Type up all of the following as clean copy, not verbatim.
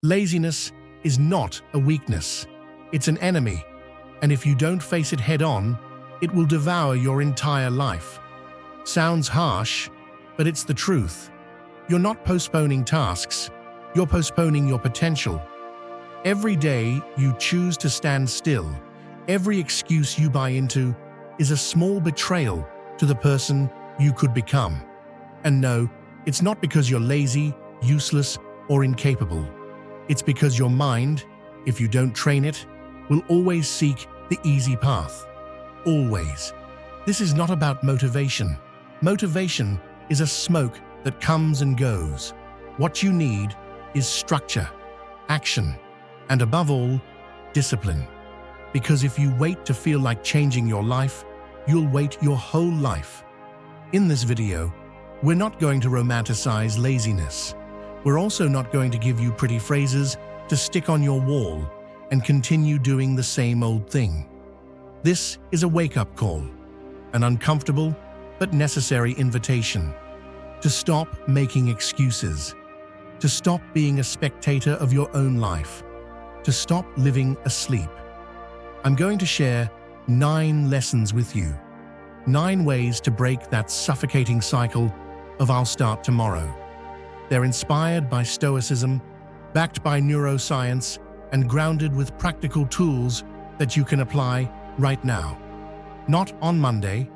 Laziness is not a weakness. It's an enemy, and if you don't face it head-on, it will devour your entire life. Sounds harsh, but it's the truth. You're not postponing tasks, you're postponing your potential. Every day you choose to stand still, every excuse you buy into is a small betrayal to the person you could become. And no, it's not because you're lazy, useless, or incapable. It's because your mind, if you don't train it, will always seek the easy path. Always. This is not about motivation. Motivation is a smoke that comes and goes. What you need is structure, action, and above all, discipline. Because if you wait to feel like changing your life, you'll wait your whole life. In this video, we're not going to romanticize laziness. We're also not going to give you pretty phrases to stick on your wall and continue doing the same old thing. This is a wake-up call, an uncomfortable but necessary invitation to stop making excuses, to stop being a spectator of your own life, to stop living asleep. I'm going to share 9 lessons with you, 9 ways to break that suffocating cycle of "I'll start tomorrow." They're inspired by Stoicism, backed by neuroscience, and grounded with practical tools that you can apply right now. Not on Monday,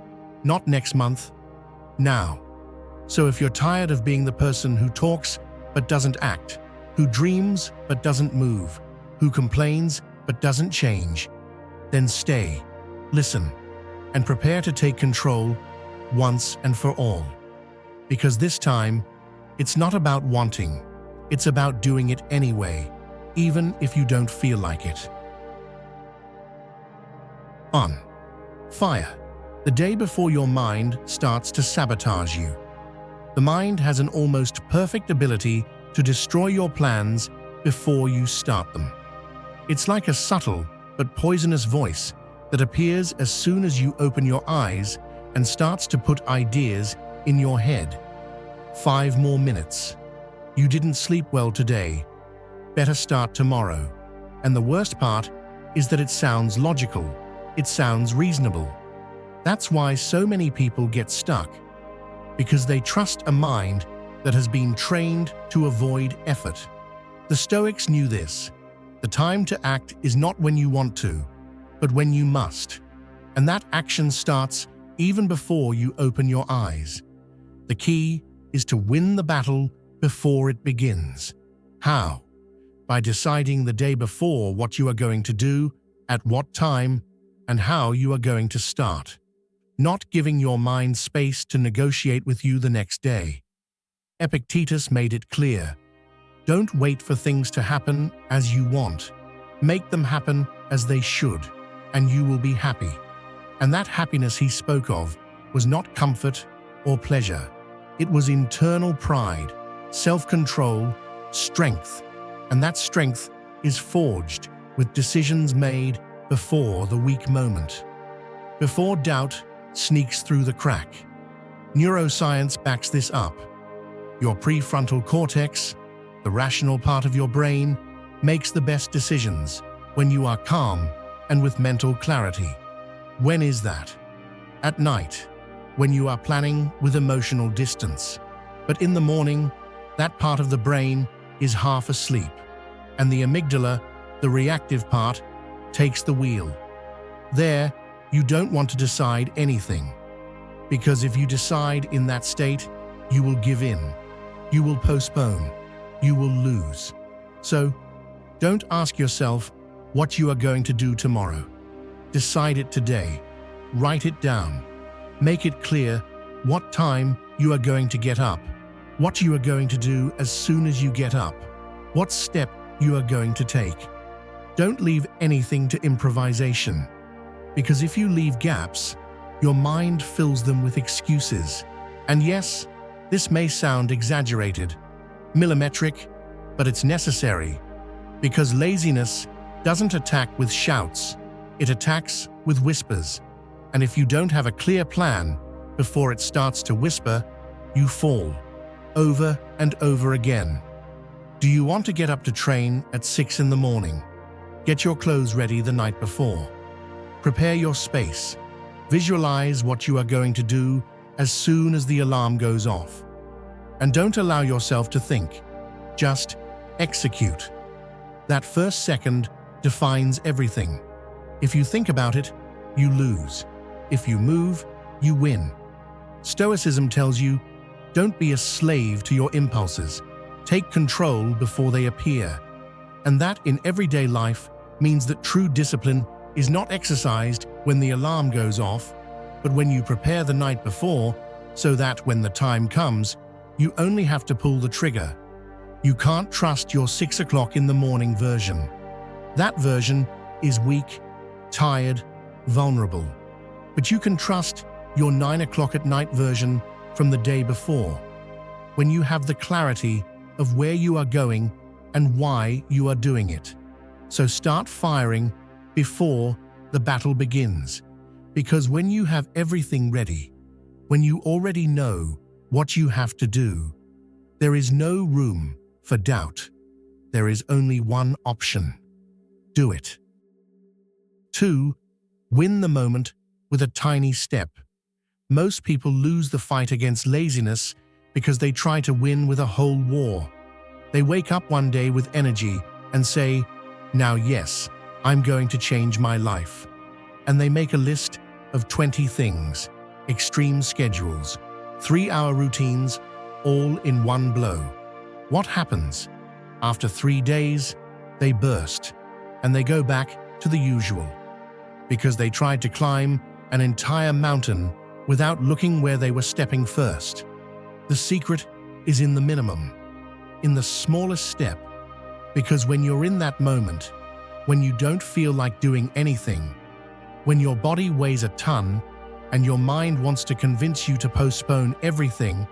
not next month, now. So if you're tired of being the person who talks but doesn't act, who dreams but doesn't move, who complains but doesn't change, then stay, listen, and prepare to take control once and for all. Because this time, it's not about wanting, it's about doing it anyway, even if you don't feel like it. On fire. The day before your mind starts to sabotage you. The mind has an almost perfect ability to destroy your plans before you start them. It's like a subtle but poisonous voice that appears as soon as you open your eyes and starts to put ideas in your head. 5 more minutes. You didn't sleep well today. Better start tomorrow. And the worst part is that it sounds logical. It sounds reasonable. That's why so many people get stuck, because they trust a mind that has been trained to avoid effort. The Stoics knew this. The time to act is not when you want to, but when you must. And that action starts even before you open your eyes. The key is to win the battle before it begins. How? By deciding the day before what you are going to do, at what time, and how you are going to start. Not giving your mind space to negotiate with you the next day. Epictetus made it clear. Don't wait for things to happen as you want. Make them happen as they should, and you will be happy. And that happiness he spoke of was not comfort or pleasure. It was internal pride, self-control, strength. And that strength is forged with decisions made before the weak moment. Before doubt sneaks through the crack. Neuroscience backs this up. Your prefrontal cortex, the rational part of your brain, makes the best decisions when you are calm and with mental clarity. When is that? At night, when you are planning with emotional distance. But in the morning, that part of the brain is half asleep, and the amygdala, the reactive part, takes the wheel. There, you don't want to decide anything, because if you decide in that state, you will give in, you will postpone, you will lose. So, don't ask yourself what you are going to do tomorrow. Decide it today. Write it down. Make it clear what time you are going to get up, what you are going to do as soon as you get up, what step you are going to take. Don't leave anything to improvisation, because if you leave gaps, your mind fills them with excuses. And yes, this may sound exaggerated, millimetric, but it's necessary, because laziness doesn't attack with shouts, it attacks with whispers. And if you don't have a clear plan before it starts to whisper, you fall, over and over again. Do you want to get up to train at 6 in the morning? Get your clothes ready the night before. Prepare your space. Visualize what you are going to do as soon as the alarm goes off. And don't allow yourself to think. Just execute. That first second defines everything. If you think about it, you lose. If you move, you win. Stoicism tells you, don't be a slave to your impulses. Take control before they appear. And that in everyday life means that true discipline is not exercised when the alarm goes off, but when you prepare the night before, so that when the time comes, you only have to pull the trigger. You can't trust your 6 o'clock in the morning version. That version is weak, tired, vulnerable. But you can trust your 9 o'clock at night version from the day before, when you have the clarity of where you are going and why you are doing it. So start firing before the battle begins, because when you have everything ready, when you already know what you have to do, there is no room for doubt. There is only one option. Do it. 2. Win the moment with a tiny step. Most people lose the fight against laziness because they try to win with a whole war. They wake up one day with energy and say, "Now yes, I'm going to change my life." And they make a list of 20 things, extreme schedules, 3-hour routines, all in one blow. What happens? After 3 days, they burst, and they go back to the usual, because they tried to climb an entire mountain without looking where they were stepping first. The secret is in the minimum, in the smallest step, because when you're in that moment, when you don't feel like doing anything, when your body weighs a ton and your mind wants to convince you to postpone everything,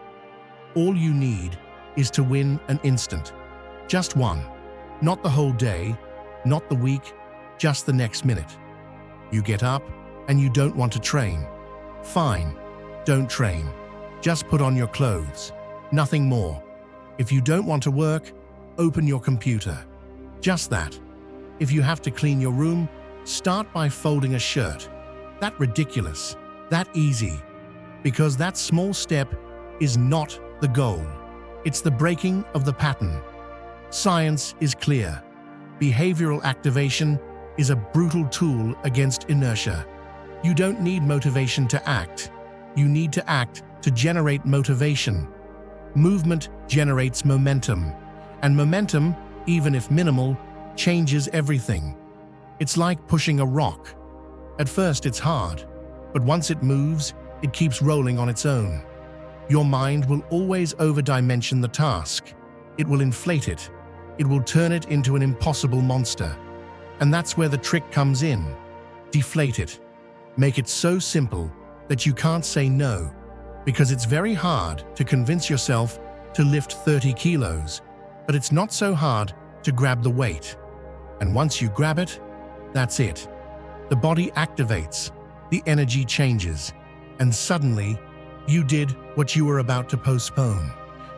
all you need is to win an instant. Just one. Not the whole day, not the week, just the next minute. You get up and you don't want to train. Fine, don't train. Just put on your clothes. Nothing more. If you don't want to work, open your computer. Just that. If you have to clean your room, start by folding a shirt. That ridiculous. That easy. Because that small step is not the goal. It's the breaking of the pattern. Science is clear. Behavioral activation is a brutal tool against inertia. You don't need motivation to act. You need to act to generate motivation. Movement generates momentum, and momentum, even if minimal, changes everything. It's like pushing a rock. At first it's hard, but once it moves, it keeps rolling on its own. Your mind will always overdimension the task. It will inflate it. It will turn it into an impossible monster. And that's where the trick comes in. Deflate it. Make it so simple that you can't say no, because it's very hard to convince yourself to lift 30 kilos, but it's not so hard to grab the weight. And once you grab it, that's it. The body activates, the energy changes, and suddenly you did what you were about to postpone.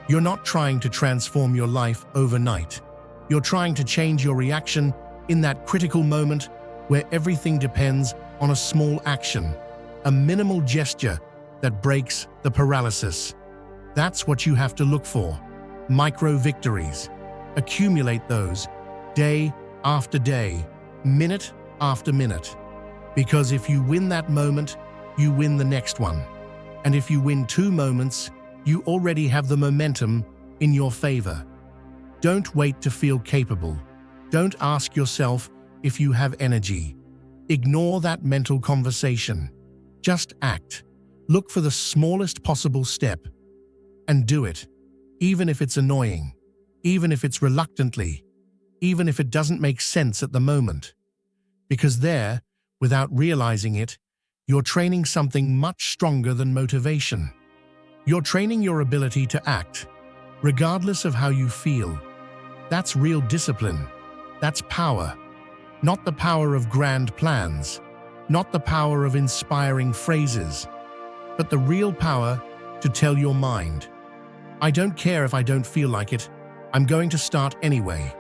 You're not trying to transform your life overnight. You're trying to change your reaction in that critical moment where everything depends on a small action, a minimal gesture that breaks the paralysis. That's what you have to look for. Micro victories. Accumulate those, day after day, minute after minute. Because if you win that moment, you win the next one. And if you win 2 moments, you already have the momentum in your favor. Don't wait to feel capable. Don't ask yourself if you have energy. Ignore that mental conversation. Just act. Look for the smallest possible step and do it, even if it's annoying, even if it's reluctantly, even if it doesn't make sense at the moment. Because there, without realizing it, you're training something much stronger than motivation. You're training your ability to act, regardless of how you feel. That's real discipline. That's power. Not the power of grand plans, not the power of inspiring phrases, but the real power to tell your mind, "I don't care if I don't feel like it. I'm going to start anyway.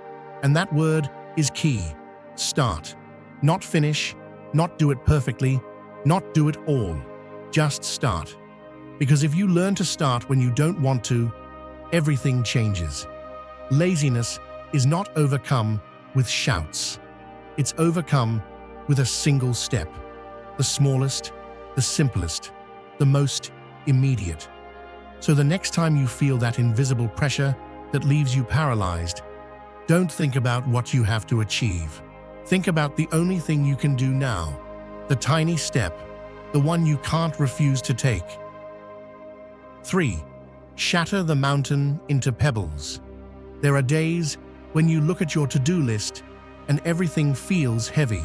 And that word is key. Start. Not finish, not do it perfectly, not do it all. Just start. Because if you learn to start when you don't want to, everything changes. Laziness is not overcome with shouts. It's overcome with a single step. The smallest, the simplest, the most immediate. So the next time you feel that invisible pressure that leaves you paralyzed, don't think about what you have to achieve. Think about the only thing you can do now, the tiny step, the one you can't refuse to take. 3. Shatter the mountain into pebbles. There are days when you look at your to-do list and everything feels heavy.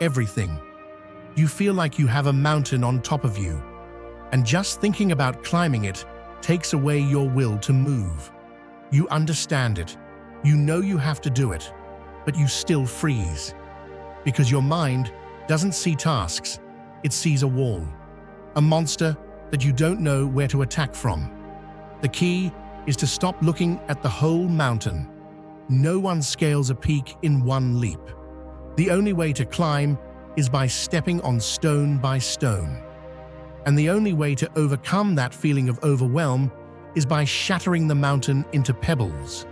Everything. You feel like you have a mountain on top of you, and just thinking about climbing it takes away your will to move. You understand it. You know you have to do it, but you still freeze. Because your mind doesn't see tasks, it sees a wall. A monster that you don't know where to attack from. The key is to stop looking at the whole mountain. No one scales a peak in one leap. The only way to climb is by stepping on stone by stone. And the only way to overcome that feeling of overwhelm is by shattering the mountain into pebbles.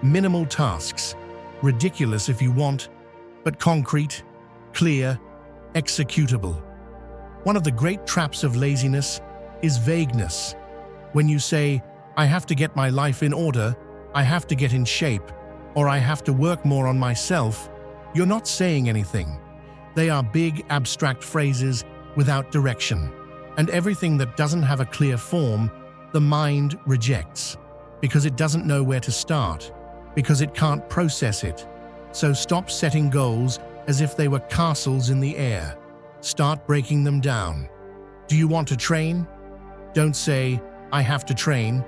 Minimal tasks, ridiculous if you want, but concrete, clear, executable. One of the great traps of laziness is vagueness. When you say, I have to get my life in order, I have to get in shape, or I have to work more on myself, you're not saying anything. They are big, abstract phrases without direction. And everything that doesn't have a clear form, the mind rejects. Because it doesn't know where to start. Because it can't process it. So stop setting goals as if they were castles in the air. Start breaking them down. Do you want to train? Don't say, I have to train.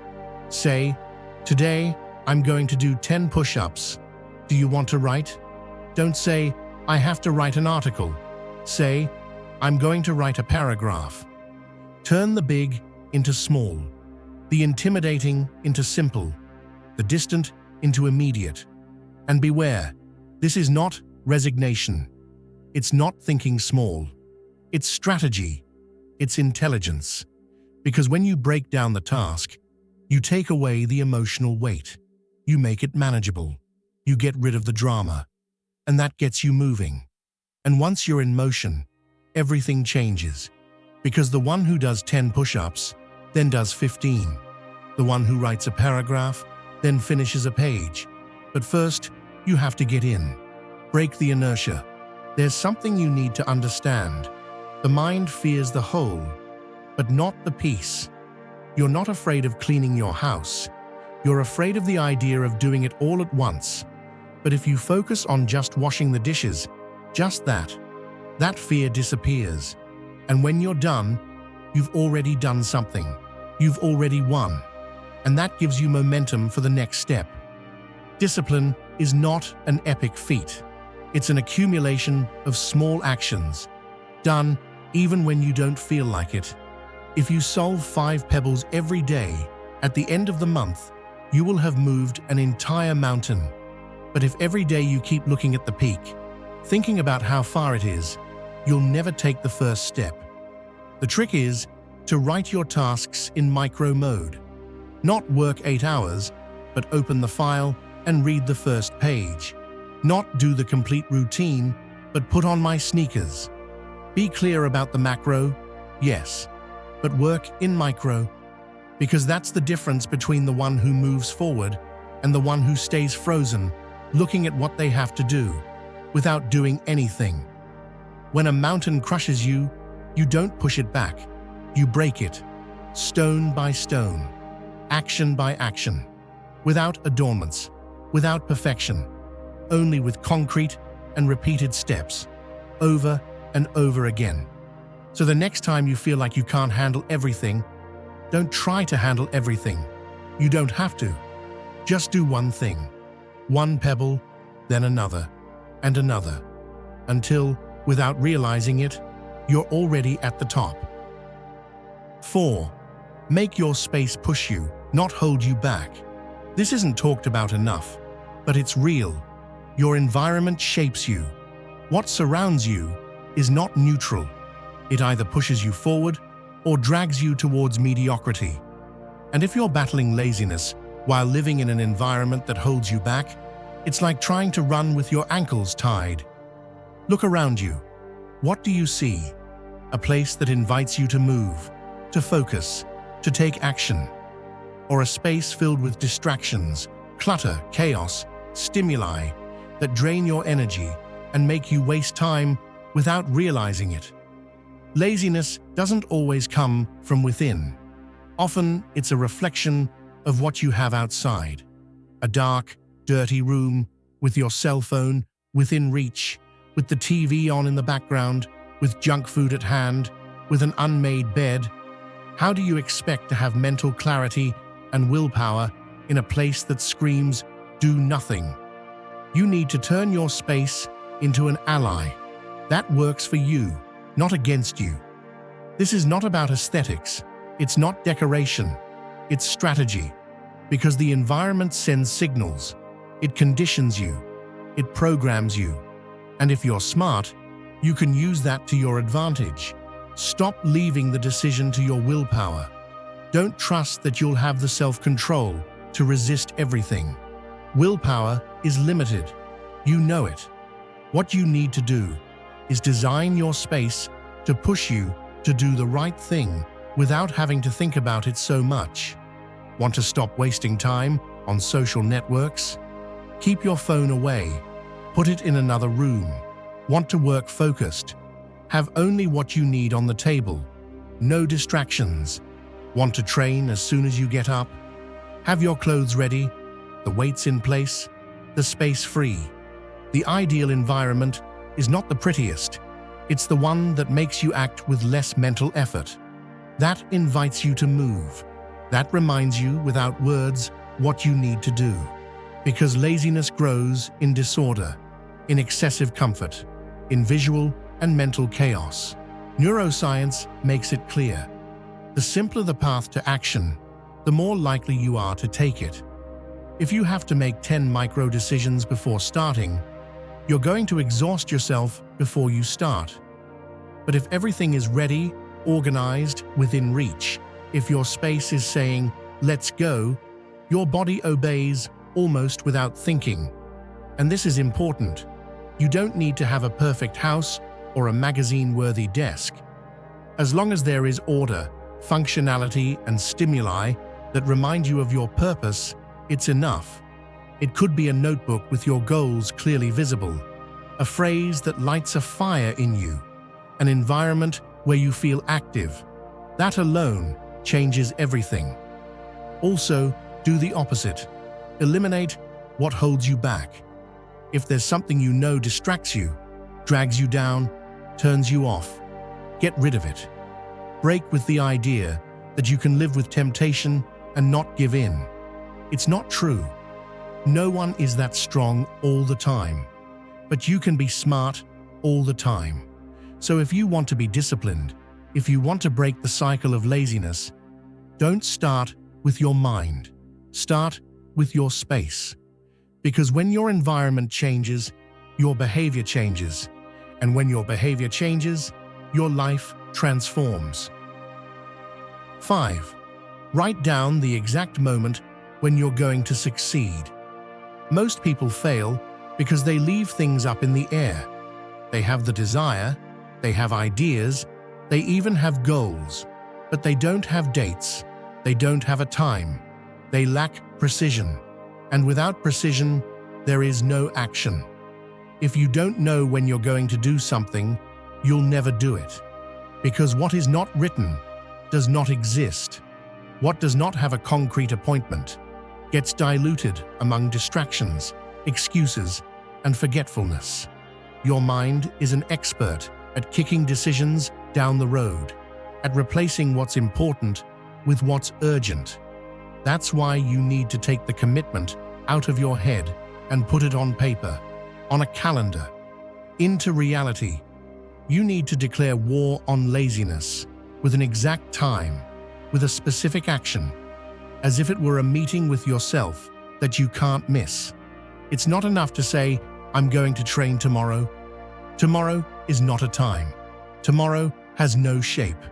Say, today, I'm going to do 10 push-ups. Do you want to write? Don't say, I have to write an article. Say, I'm going to write a paragraph. Turn the big into small, the intimidating into simple, the distant into immediate. And beware, this is not resignation. It's not thinking small. It's strategy. It's intelligence. Because when you break down the task, you take away the emotional weight. You make it manageable. You get rid of the drama. And that gets you moving. And once you're in motion, everything changes. Because the one who does 10 push-ups, then does 15. The one who writes a paragraph, then finishes a page. But first, you have to get in. Break the inertia. There's something you need to understand. The mind fears the whole, but not the piece. You're not afraid of cleaning your house. You're afraid of the idea of doing it all at once. But if you focus on just washing the dishes, just that fear disappears. And when you're done, you've already done something. You've already won. And that gives you momentum for the next step. Discipline is not an epic feat. It's an accumulation of small actions, done even when you don't feel like it. If you solve 5 pebbles every day, at the end of the month, you will have moved an entire mountain. But if every day you keep looking at the peak, thinking about how far it is, you'll never take the first step. The trick is to write your tasks in micro mode. Not work 8 hours, but open the file and read the first page. Not do the complete routine, but put on my sneakers. Be clear about the macro, yes, but work in micro. Because that's the difference between the one who moves forward and the one who stays frozen, looking at what they have to do, without doing anything. When a mountain crushes you, you don't push it back. You break it, stone by stone, action by action, without adornments, without perfection, only with concrete and repeated steps, over and over again. So the next time you feel like you can't handle everything, don't try to handle everything. You don't have to. Just do one thing. One pebble, then another, and another, until, without realizing it, you're already at the top. 4. Make your space push you, not hold you back. This isn't talked about enough, but it's real. Your environment shapes you. What surrounds you is not neutral. It either pushes you forward or drags you towards mediocrity. And if you're battling laziness while living in an environment that holds you back, it's like trying to run with your ankles tied. Look around you. What do you see? A place that invites you to move, to focus, to take action. Or a space filled with distractions, clutter, chaos, stimuli that drain your energy and make you waste time without realizing it. Laziness doesn't always come from within. Often, it's a reflection of what you have outside. A dark, dirty room with your cell phone within reach, with the TV on in the background, with junk food at hand, with an unmade bed. How do you expect to have mental clarity and willpower in a place that screams, "Do nothing"? You need to turn your space into an ally. That works for you, not against you. This is not about aesthetics. It's not decoration. It's strategy. Because the environment sends signals. It conditions you. It programs you. And if you're smart, you can use that to your advantage. Stop leaving the decision to your willpower. Don't trust that you'll have the self-control to resist everything. Willpower is limited. You know it. What you need to do is design your space to push you to do the right thing without having to think about it so much. Want to stop wasting time on social networks? Keep your phone away. Put it in another room. Want to work focused? Have only what you need on the table. No distractions. Want to train as soon as you get up? Have your clothes ready, the weights in place, the space free. The ideal environment is not the prettiest. It's the one that makes you act with less mental effort. That invites you to move. That reminds you without words what you need to do. Because laziness grows in disorder, in excessive comfort, in visual and mental chaos. Neuroscience makes it clear. The simpler the path to action, the more likely you are to take it. If you have to make 10 micro decisions before starting, you're going to exhaust yourself before you start. But if everything is ready, organized, within reach, if your space is saying, "Let's go," your body obeys almost without thinking. And this is important. You don't need to have a perfect house or a magazine-worthy desk. As long as there is order, functionality, and stimuli that remind you of your purpose, it's enough. It could be a notebook with your goals clearly visible, a phrase that lights a fire in you, an environment where you feel active. That alone changes everything. Also, do the opposite. Eliminate what holds you back. If there's something you know distracts you, drags you down, turns you off, get rid of it. Break with the idea that you can live with temptation and not give in. It's not true. No one is that strong all the time, but you can be smart all the time. So if you want to be disciplined, if you want to break the cycle of laziness, don't start with your mind. Start with your space. Because when your environment changes, your behavior changes. And when your behavior changes, your life transforms. 5. Write down the exact moment when you're going to succeed. Most people fail because they leave things up in the air. They have the desire, they have ideas, they even have goals, but they don't have dates, they don't have a time, they lack precision. And without precision, there is no action. If you don't know when you're going to do something, you'll never do it. Because what is not written does not exist. What does not have a concrete appointment gets diluted among distractions, excuses, and forgetfulness. Your mind is an expert at kicking decisions down the road, at replacing what's important with what's urgent. That's why you need to take the commitment out of your head and put it on paper, on a calendar, into reality. You need to declare war on laziness with an exact time, with a specific action, as if it were a meeting with yourself that you can't miss. It's not enough to say, "I'm going to train tomorrow." Tomorrow is not a time. Tomorrow has no shape.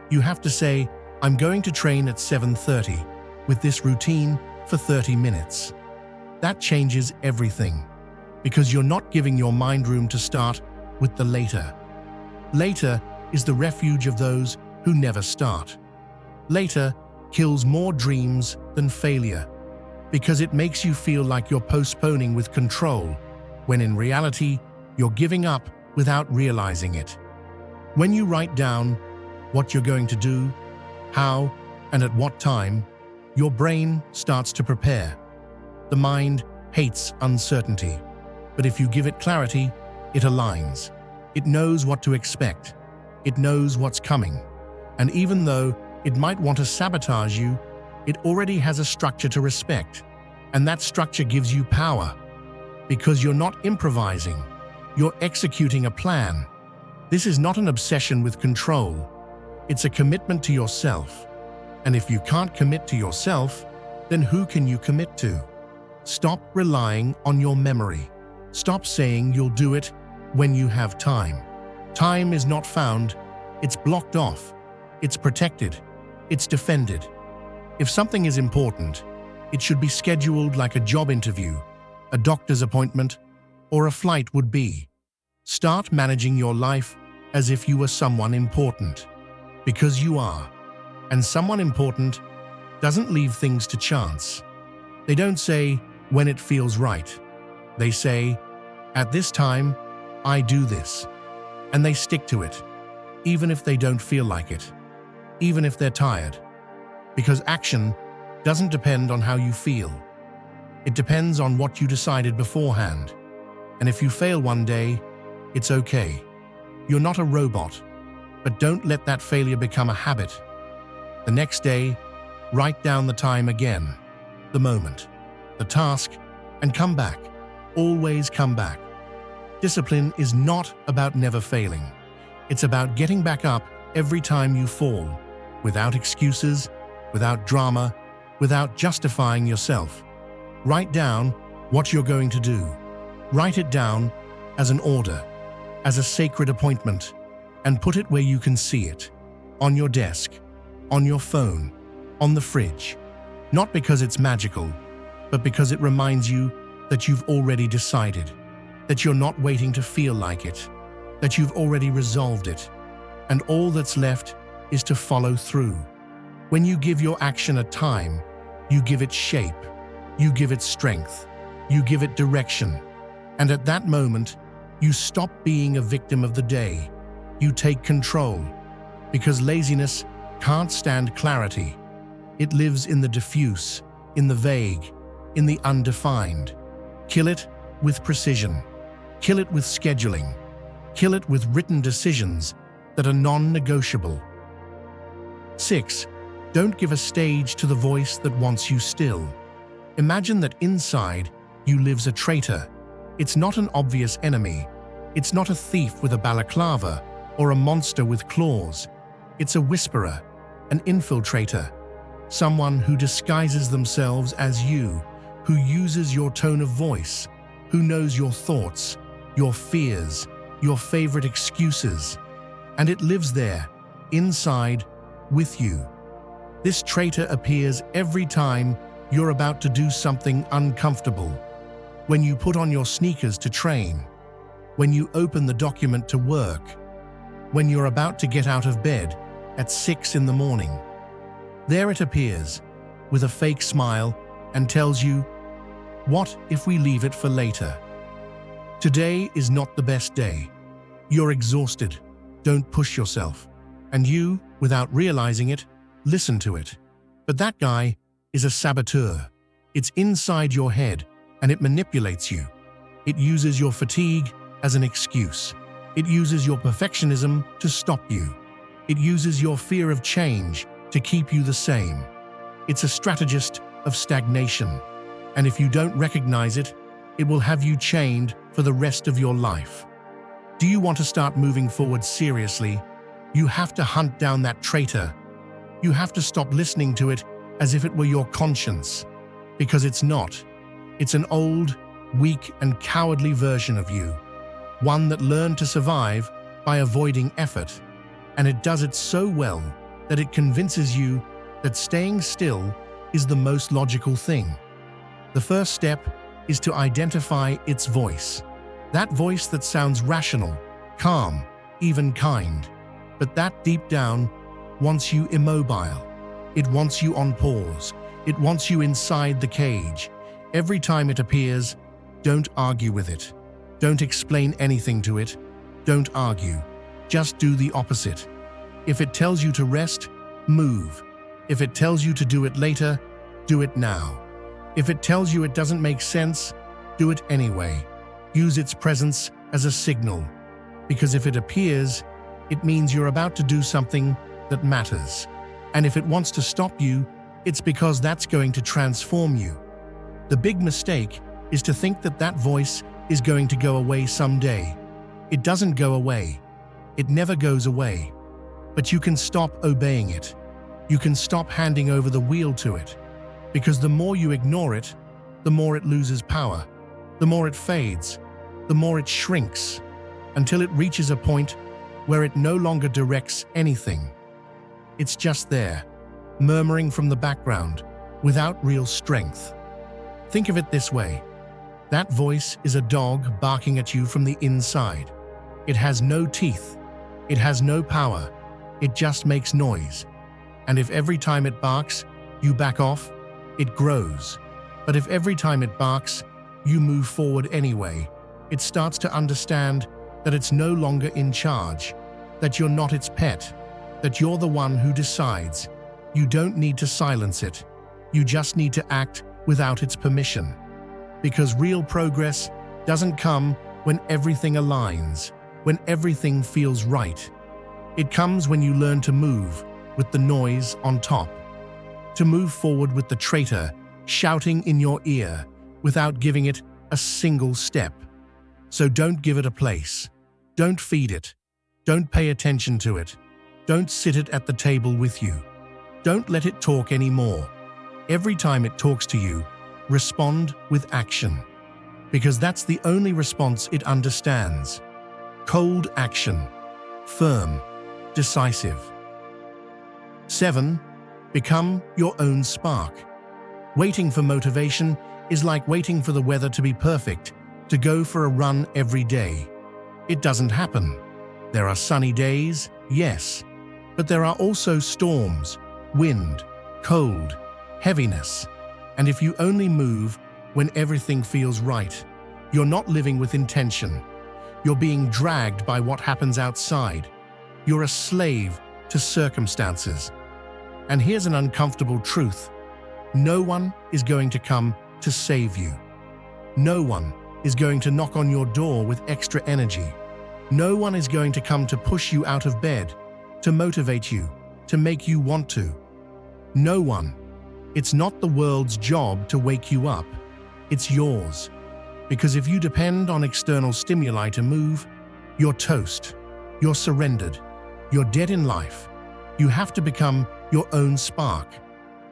You have to say, "I'm going to train at 7:30 with this routine for 30 minutes. That changes everything, because you're not giving your mind room to start with the later. Later is the refuge of those who never start. Later kills more dreams than failure, because it makes you feel like you're postponing with control, when in reality, you're giving up without realizing it. When you write down what you're going to do, how, and at what time, your brain starts to prepare. The mind hates uncertainty, but if you give it clarity, it aligns. It knows what to expect. It knows what's coming. And even though it might want to sabotage you, it already has a structure to respect. And that structure gives you power, because you're not improvising. You're executing a plan. This is not an obsession with control. It's a commitment to yourself. And if you can't commit to yourself, then who can you commit to? Stop relying on your memory. Stop saying you'll do it when you have time. Time is not found. It's blocked off. It's protected. It's defended. If something is important, it should be scheduled like a job interview, a doctor's appointment, or a flight would be. Start managing your life as if you were someone important, because you are. And someone important doesn't leave things to chance. They don't say, "when it feels right." They say, "at this time, I do this." And they stick to it, even if they don't feel like it, even if they're tired. Because action doesn't depend on how you feel. It depends on what you decided beforehand. And if you fail one day, it's okay. You're not a robot, but don't let that failure become a habit. The next day, write down the time again, the moment, the task, and come back. Always come back. Discipline is not about never failing. It's about getting back up every time you fall, without excuses, without drama, without justifying yourself. Write down what you're going to do. Write it down as an order, as a sacred appointment, and put it where you can see it, on your desk, on your phone, on the fridge. Not because it's magical, but because it reminds you that you've already decided, that you're not waiting to feel like it, that you've already resolved it, and all that's left is to follow through. When you give your action a time, you give it shape, you give it strength, you give it direction, and at that moment, you stop being a victim of the day. You take control, because laziness can't stand clarity. It lives in the diffuse, in the vague, in the undefined. Kill it with precision. Kill it with scheduling. Kill it with written decisions that are non-negotiable. 6. Don't give a stage to the voice that wants you still. Imagine that inside you lives a traitor. It's not an obvious enemy. It's not a thief with a balaclava or a monster with claws. It's a whisperer, an infiltrator, someone who disguises themselves as you, who uses your tone of voice, who knows your thoughts, your fears, your favorite excuses, and it lives there, inside, with you. This traitor appears every time you're about to do something uncomfortable, when you put on your sneakers to train, when you open the document to work, when you're about to get out of bed at 6 in the morning. There it appears, with a fake smile, and tells you, "What if we leave it for later?" Today is not the best day. You're exhausted. Don't push yourself. And you, without realizing it, listen to it. But that guy is a saboteur. It's inside your head, and it manipulates you. It uses your fatigue as an excuse. It uses your perfectionism to stop you. It uses your fear of change to keep you the same. It's a strategist of stagnation, and if you don't recognize it, it will have you chained for the rest of your life. Do you want to start moving forward seriously? You have to hunt down that traitor. You have to stop listening to it as if it were your conscience, because it's not. It's an old, weak, and cowardly version of you, one that learned to survive by avoiding effort, and it does it so well that it convinces you that staying still is the most logical thing. The first step is to identify its voice. That voice that sounds rational, calm, even kind, but that deep down wants you immobile. It wants you on pause. It wants you inside the cage. Every time it appears, don't argue with it. Don't explain anything to it. Don't argue. Just do the opposite. If it tells you to rest, move. If it tells you to do it later, do it now. If it tells you it doesn't make sense, do it anyway. Use its presence as a signal, because if it appears, it means you're about to do something that matters. And if it wants to stop you, it's because that's going to transform you. The big mistake is to think that that voice is going to go away someday. It doesn't go away. It never goes away. But you can stop obeying it. You can stop handing over the wheel to it. Because the more you ignore it, the more it loses power. The more it fades. The more it shrinks. Until it reaches a point where it no longer directs anything. It's just there, murmuring from the background, without real strength. Think of it this way. That voice is a dog barking at you from the inside. It has no teeth. It has no power. It just makes noise. And if every time it barks, you back off, it grows. But if every time it barks, you move forward anyway, it starts to understand that it's no longer in charge, that you're not its pet, that you're the one who decides. You don't need to silence it. You just need to act without its permission. Because real progress doesn't come when everything aligns, when everything feels right. It comes when you learn to move with the noise on top, to move forward with the traitor shouting in your ear without giving it a single step. So don't give it a place. Don't feed it. Don't pay attention to it. Don't sit it at the table with you. Don't let it talk anymore. Every time it talks to you, respond with action. Because that's the only response it understands. Cold action. Firm. Decisive. 7. Become your own spark. Waiting for motivation is like waiting for the weather to be perfect, to go for a run every day. It doesn't happen. There are sunny days, yes, but there are also storms, wind, cold, heaviness. And if you only move when everything feels right, you're not living with intention. You're being dragged by what happens outside. You're a slave to circumstances. And here's an uncomfortable truth. No one is going to come to save you. No one is going to knock on your door with extra energy. No one is going to come to push you out of bed, to motivate you, to make you want to. No one. It's not the world's job to wake you up. It's yours. Because if you depend on external stimuli to move, you're toast. You're surrendered. You're dead in life. You have to become your own spark.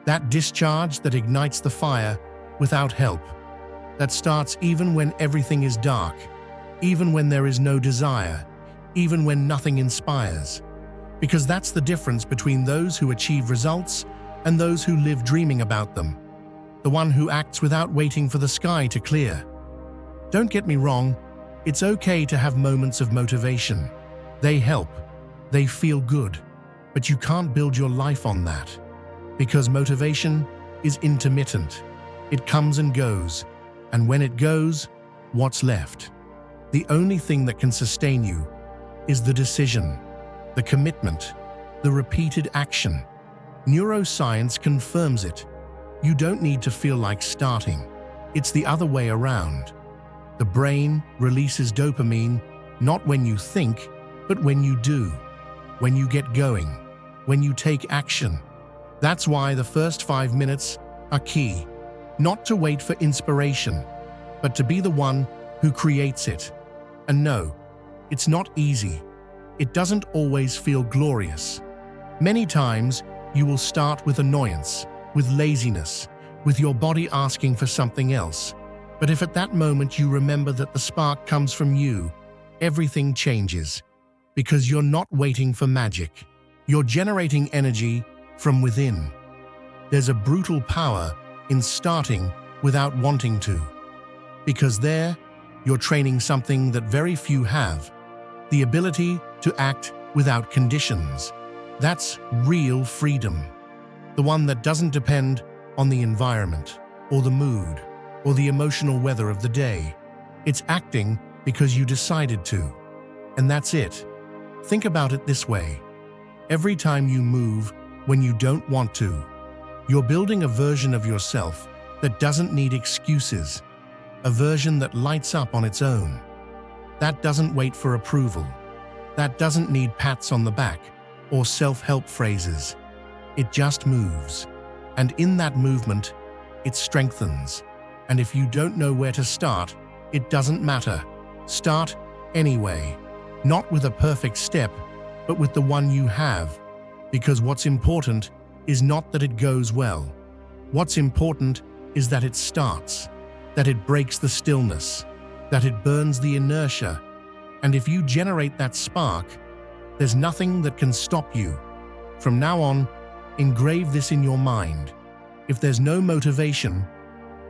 That discharge that ignites the fire without help. That starts even when everything is dark, even when there is no desire, even when nothing inspires. Because that's the difference between those who achieve results and those who live dreaming about them. The one who acts without waiting for the sky to clear. Don't get me wrong, it's okay to have moments of motivation. They help. They feel good. But you can't build your life on that. Because motivation is intermittent. It comes and goes. And when it goes, what's left? The only thing that can sustain you is the decision, the commitment, the repeated action. Neuroscience confirms it. You don't need to feel like starting. It's the other way around. The brain releases dopamine not when you think, but when you do, when you get going, when you take action. That's why the first 5 minutes are key. Not to wait for inspiration, but to be the one who creates it. And no, it's not easy. It doesn't always feel glorious. Many times, you will start with annoyance, with laziness, with your body asking for something else. But if at that moment you remember that the spark comes from you, everything changes. Because you're not waiting for magic. You're generating energy from within. There's a brutal power in starting without wanting to. Because there, you're training something that very few have, the ability to act without conditions. That's real freedom. The one that doesn't depend on the environment, or the mood, or the emotional weather of the day. It's acting because you decided to. And that's it. Think about it this way. Every time you move when you don't want to, you're building a version of yourself that doesn't need excuses, a version that lights up on its own. That doesn't wait for approval. That doesn't need pats on the back or self-help phrases. It just moves. And in that movement, it strengthens. And if you don't know where to start, it doesn't matter. Start anyway. Not with a perfect step, but with the one you have. Because what's important is not that it goes well. What's important is that it starts, that it breaks the stillness, that it burns the inertia. And if you generate that spark, there's nothing that can stop you. From now on, engrave this in your mind. If there's no motivation,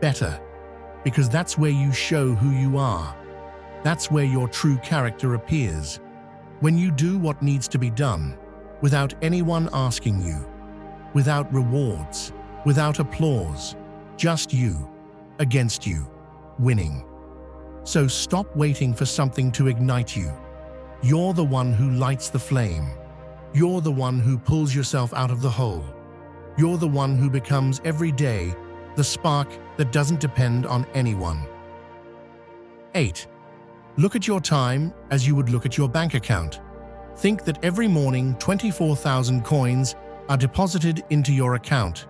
better. Because that's where you show who you are. That's where your true character appears. When you do what needs to be done, without anyone asking you, without rewards, without applause, just you, against you, winning. So stop waiting for something to ignite you. You're the one who lights the flame. You're the one who pulls yourself out of the hole. You're the one who becomes every day the spark that doesn't depend on anyone. 8. Look at your time as you would look at your bank account. Think that every morning 24,000 coins are deposited into your account.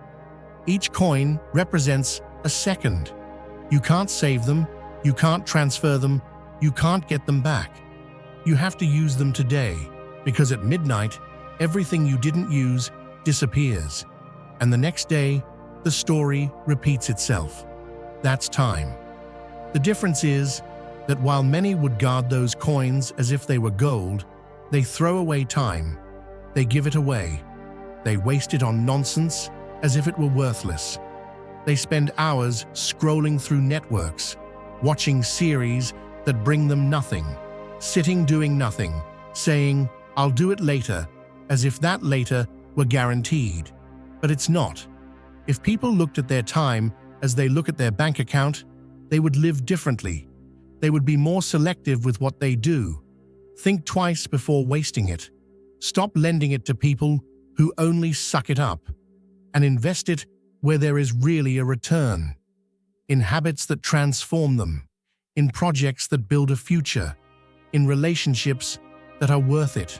Each coin represents a second. You can't save them, you can't transfer them, you can't get them back. You have to use them today, because at midnight, everything you didn't use disappears. And the next day, the story repeats itself. That's time. The difference is that while many would guard those coins as if they were gold, they throw away time. They give it away. They waste it on nonsense as if it were worthless. They spend hours scrolling through networks, watching series that bring them nothing, sitting doing nothing, saying, "I'll do it later," as if that later were guaranteed. But it's not. If people looked at their time as they look at their bank account, they would live differently. They would be more selective with what they do. Think twice before wasting it. Stop lending it to people who only suck it up, and invest it where there is really a return. In habits that transform them, in projects that build a future, in relationships that are worth it.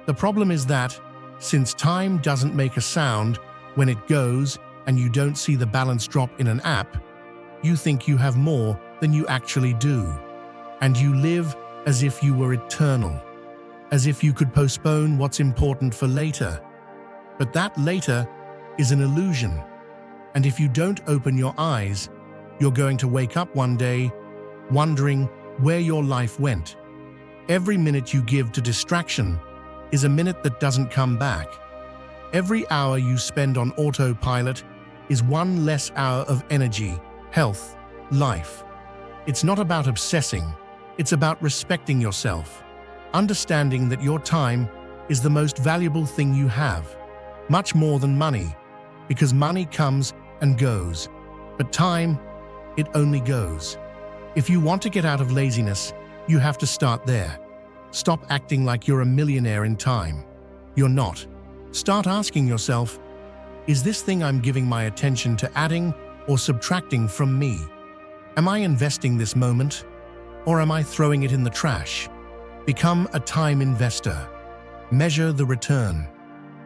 The problem is that, since time doesn't make a sound when it goes and you don't see the balance drop in an app, you think you have more than you actually do. And you live as if you were eternal, as if you could postpone what's important for later. But that later is an illusion. And if you don't open your eyes, you're going to wake up one day wondering where your life went. Every minute you give to distraction is a minute that doesn't come back. Every hour you spend on autopilot is one less hour of energy, health, life. It's not about obsessing, it's about respecting yourself, understanding that your time is the most valuable thing you have, much more than money, because money comes and goes, but time, it only goes. If you want to get out of laziness, you have to start there. Stop acting like you're a millionaire in time. You're not. Start asking yourself, is this thing I'm giving my attention to adding or subtracting from me? Am I investing this moment, or am I throwing it in the trash? Become a time investor. Measure the return.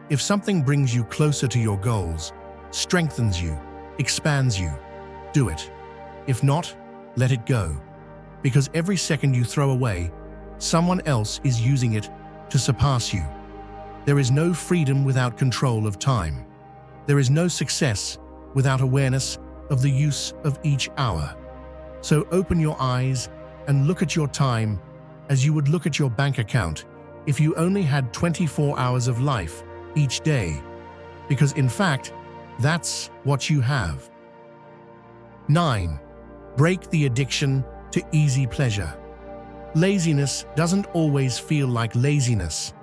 If something brings you closer to your goals, strengthens you, expands you, do it. If not, let it go. Because every second you throw away, someone else is using it to surpass you. There is no freedom without control of time. There is no success without awareness of the use of each hour. So open your eyes and look at your time as you would look at your bank account if you only had 24 hours of life each day, because in fact, that's what you have. 9. Break the addiction to easy pleasure. Laziness doesn't always feel like laziness.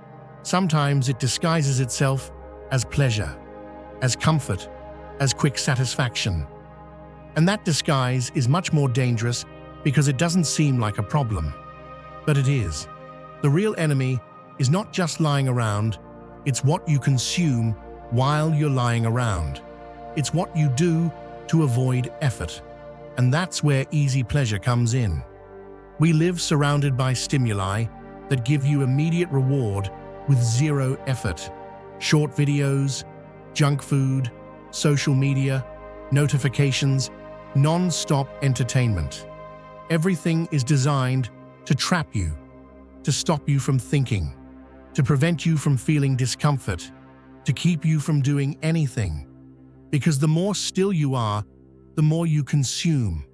Sometimes it disguises itself as pleasure, as comfort, as quick satisfaction. And that disguise is much more dangerous because it doesn't seem like a problem. But it is. The real enemy is not just lying around, it's what you consume while you're lying around. It's what you do to avoid effort. And that's where easy pleasure comes in. We live surrounded by stimuli that give you immediate reward with zero effort. Short videos, junk food, social media, notifications, non-stop entertainment. Everything is designed to trap you, to stop you from thinking, to prevent you from feeling discomfort, to keep you from doing anything. Because the more still you are, the more you consume.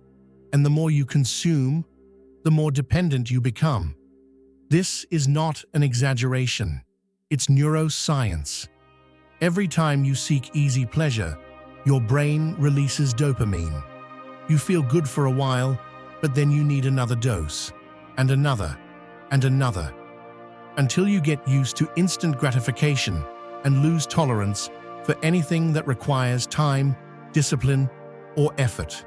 And the more you consume, the more dependent you become. This is not an exaggeration. It's neuroscience. Every time you seek easy pleasure, your brain releases dopamine. You feel good for a while, but then you need another dose, and another, and another, until you get used to instant gratification and lose tolerance for anything that requires time, discipline, or effort.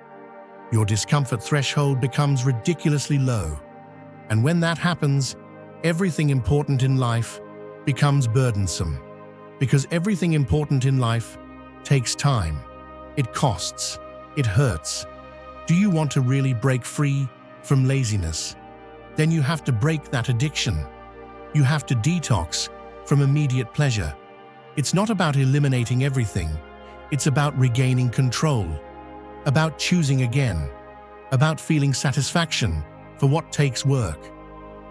Your discomfort threshold becomes ridiculously low. And when that happens, everything important in life becomes burdensome. Because everything important in life takes time. It costs. It hurts. Do you want to really break free from laziness? Then you have to break that addiction. You have to detox from immediate pleasure. It's not about eliminating everything. It's about regaining control, about choosing again, about feeling satisfaction for what takes work.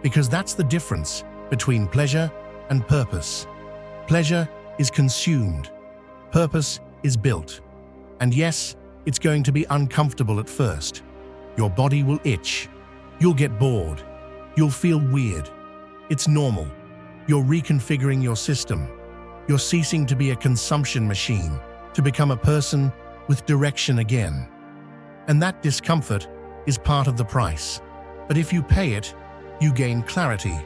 Because that's the difference between pleasure and purpose. Pleasure is consumed. Purpose is built. And yes, it's going to be uncomfortable at first. Your body will itch. You'll get bored. You'll feel weird. It's normal. You're reconfiguring your system. You're ceasing to be a consumption machine to become a person with direction again. And that discomfort is part of the price. But if you pay it, you gain clarity,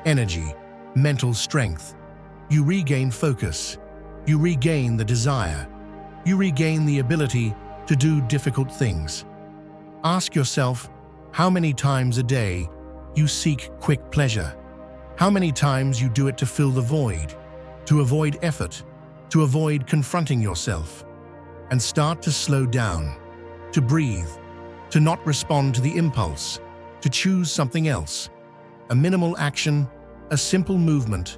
energy, mental strength. You regain focus. You regain the desire. You regain the ability to do difficult things. Ask yourself how many times a day you seek quick pleasure. How many times you do it to fill the void, to avoid effort, to avoid confronting yourself. And start to slow down, to breathe, to not respond to the impulse, to choose something else. A minimal action, a simple movement,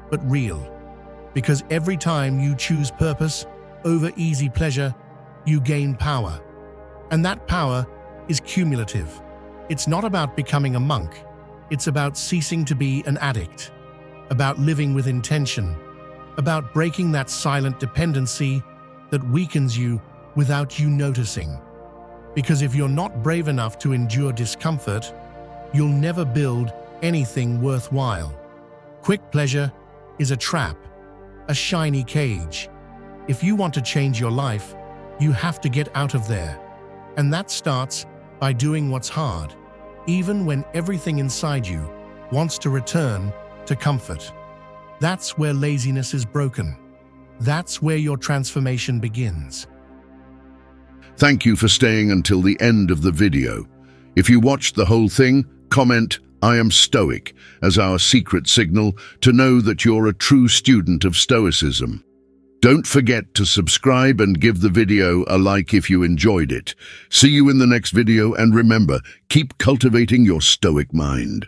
but real. Because every time you choose purpose over easy pleasure, you gain power. And that power is cumulative. It's not about becoming a monk. It's about ceasing to be an addict, about living with intention, about breaking that silent dependency that weakens you without you noticing. Because if you're not brave enough to endure discomfort, you'll never build anything worthwhile. Quick pleasure is a trap, a shiny cage. If you want to change your life, you have to get out of there. And that starts by doing what's hard, even when everything inside you wants to return to comfort. That's where laziness is broken. That's where your transformation begins. Thank you for staying until the end of the video. If you watched the whole thing, comment "I am Stoic" as our secret signal to know that you're a true student of Stoicism. Don't forget to subscribe and give the video a like if you enjoyed it. See you in the next video, and remember, keep cultivating your Stoic mind.